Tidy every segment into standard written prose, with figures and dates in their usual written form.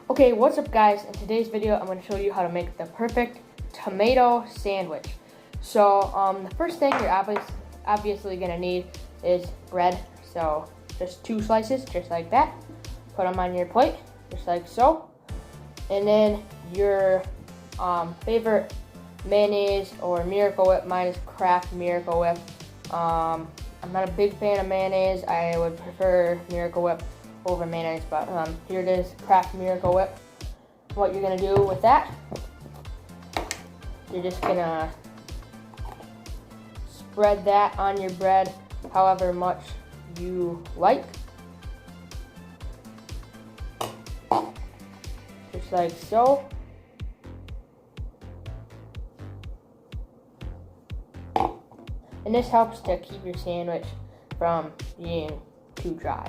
Okay, what's up guys? In today's video, I'm going to show you how to make the perfect tomato sandwich. So, the first thing you're obviously going to need is bread. So, just 2 slices, just like that. Put them on your plate, just like so. And then your favorite mayonnaise or Miracle Whip. Mine is Kraft Miracle Whip. I'm not a big fan of mayonnaise. I would prefer Miracle Whip over mayonnaise, but here it is, Kraft Miracle Whip. What you're gonna do with that, you're just gonna spread that on your bread however much you like. Just like so. And this helps to keep your sandwich from being too dry.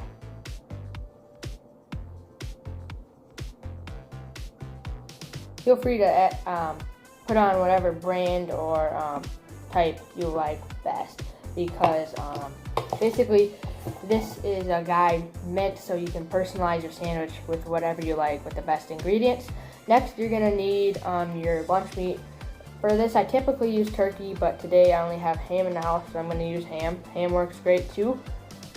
Feel free to put on whatever brand or type you like best, because basically this is a guide meant so you can personalize your sandwich with whatever you like with the best ingredients. Next, you're gonna need your lunch meat. For this, I typically use turkey, but today I only have ham in the house, so I'm gonna use ham. Ham works great too.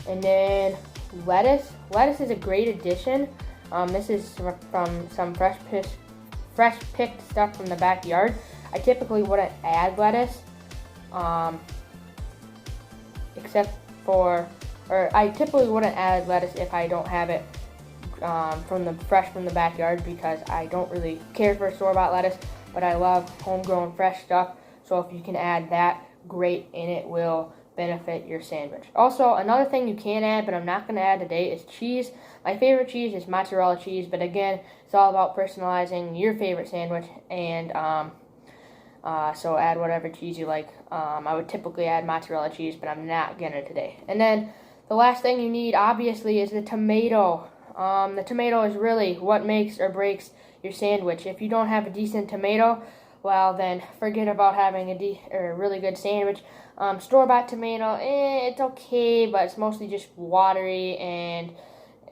And then lettuce. Lettuce is a great addition. This is from some fresh picked stuff from the backyard. I typically wouldn't add lettuce, I typically wouldn't add lettuce if I don't have it fresh from the backyard, because I don't really care for store-bought lettuce, but I love homegrown fresh stuff. So if you can add that, great, and it will benefit your sandwich. Also, another thing you can add, but I'm not going to add today, is cheese. My favorite cheese is mozzarella cheese, but again, it's all about personalizing your favorite sandwich, and so add whatever cheese you like. I would typically add mozzarella cheese, but I'm not going to today. And then the last thing you need, obviously, is the tomato. The tomato is really what makes or breaks your sandwich. If you don't have a decent tomato, well then forget about having a really good sandwich. Store-bought tomato, it's okay, but it's mostly just watery, and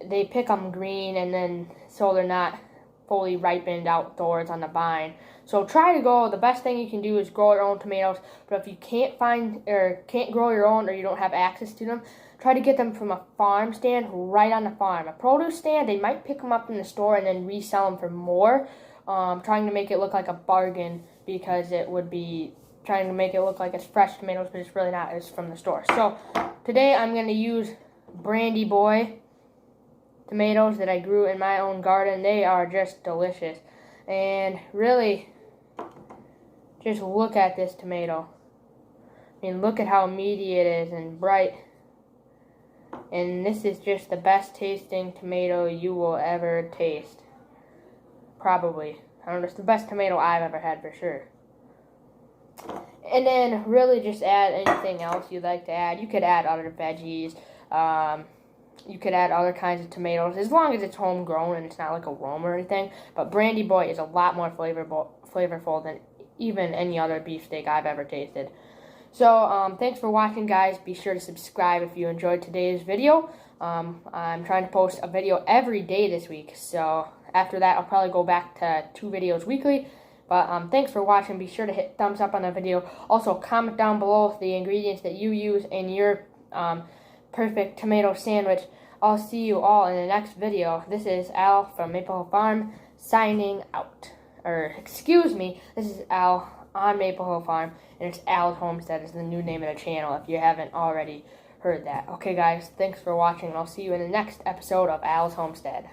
they pick them green, and then so they're not fully ripened outdoors on the vine. So the best thing you can do is grow your own tomatoes, but if you can't grow your own, or you don't have access to them, try to get them from a farm stand right on the farm. A produce stand, they might pick them up in the store and then resell them for more, trying to make it look like a bargain, because it would be trying to make it look like it's fresh tomatoes, but it's really not. It's from the store. So today I'm going to use Brandy Boy tomatoes that I grew in my own garden. They are just delicious. And really, just look at this tomato. I mean, look at how meaty it is and bright. And this is just the best tasting tomato you will ever taste. Probably. I don't know, it's the best tomato I've ever had for sure. And then really just add anything else you'd like to add. You could add other veggies. You could add other kinds of tomatoes, as long as it's homegrown and it's not like a worm or anything. But Brandy Boy is a lot more flavorful than even any other beefsteak I've ever tasted. So, thanks for watching, guys. Be sure to subscribe if you enjoyed today's video. I'm trying to post a video every day this week, so after that, I'll probably go back to 2 videos weekly. But thanks for watching. Be sure to hit thumbs up on the video. Also, comment down below the ingredients that you use in your perfect tomato sandwich. I'll see you all in the next video. This is Al from Maple Hill Farm signing out. Or, excuse me, this is Al on Maple Hill Farm, and it's Al's Homestead is the new name of the channel, if you haven't already heard that. Okay, guys, thanks for watching, and I'll see you in the next episode of Al's Homestead.